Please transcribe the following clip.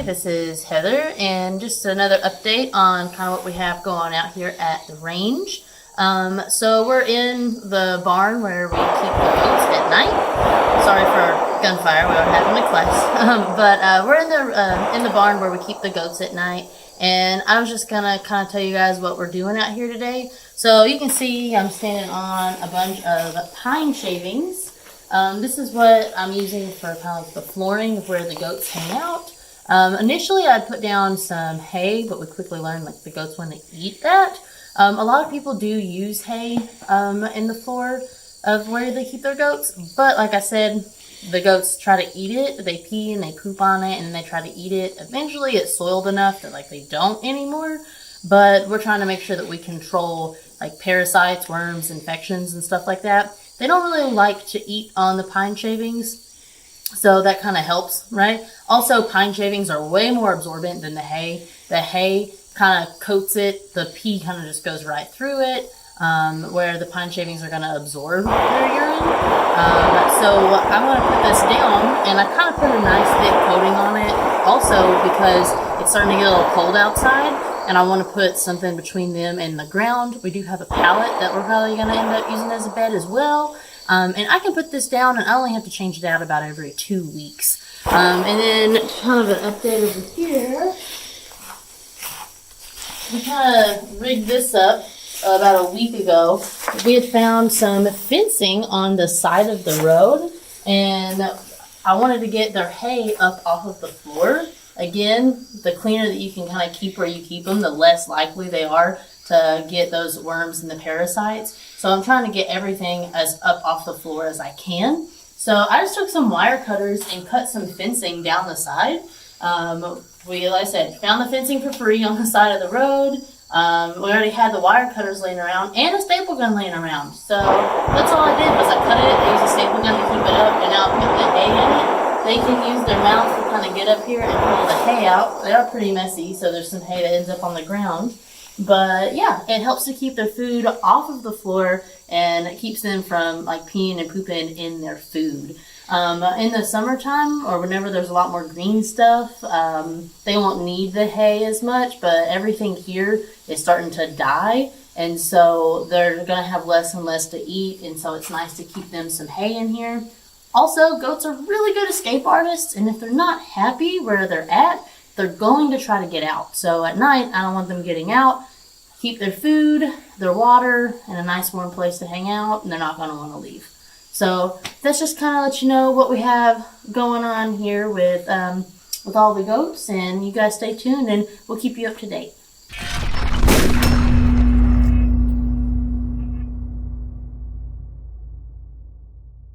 this is Heather, and just another update on kind of what we have going out here at the range. So we're in the barn where we keep the goats at night. Sorry for gunfire, we don't have them in class. But we're in the barn where we keep the goats at night, and I was just gonna kind of tell you guys what we're doing out here today. So you can see I'm standing on a bunch of pine shavings. This is what I'm using for kind of like the flooring of where the goats hang out. Initially I'd put down some hay, but we quickly learned like the goats want to eat that. A lot of people do use hay in the floor of where they keep their goats, but like I said, the goats try to eat it. They pee and they poop on it and they try to eat it. Eventually it's soiled enough that like they don't anymore, but we're trying to make sure that we control like parasites, worms, infections, and stuff like that. They don't really like to eat on the pine shavings, so that kind of helps, right? Also, pine shavings are way more absorbent than the hay. The hay kind of coats it, the pee kind of just goes right through it, where the pine shavings are going to absorb their urine. So I'm going to put this down, and I kind of put a nice thick coating on it, also because it's starting to get a little cold outside, and I want to put something between them and the ground. We do have a pallet that we're probably going to end up using as a bed as well. And I can put this down, and I only have to change it out about every 2 weeks. And then kind of an update over here. We kind of rigged this up about a week ago. We had found some fencing on the side of the road, and I wanted to get their hay up off of the floor. Again, the cleaner that you can kind of keep where you keep them, the less likely they are to get those worms and the parasites. So I'm trying to get everything as up off the floor as I can. So I just took some wire cutters and cut some fencing down the side. Like I said, found the fencing for free on the side of the road. We already had the wire cutters laying around and a staple gun laying around. So that's all I did was I cut it, I used a staple gun to keep it up, and now I put the hay in it. They can use their mouths to kind of get up here and pull the hay out. They are pretty messy, so there's some hay that ends up on the ground. But yeah, it helps to keep their food off of the floor, and it keeps them from like peeing and pooping in their food. In the summertime, or whenever there's a lot more green stuff, they won't need the hay as much, but everything here is starting to die, and so they're going to have less and less to eat, and so it's nice to keep them some hay in here. Also, goats are really good escape artists, and if they're not happy where they're at, they're going to try to get out. So at night, I don't want them getting out. Keep their food, their water, and a nice warm place to hang out, and they're not going to want to leave. So that's just kind of let you know what we have going on here with all the goats, and you guys stay tuned, and we'll keep you up to date.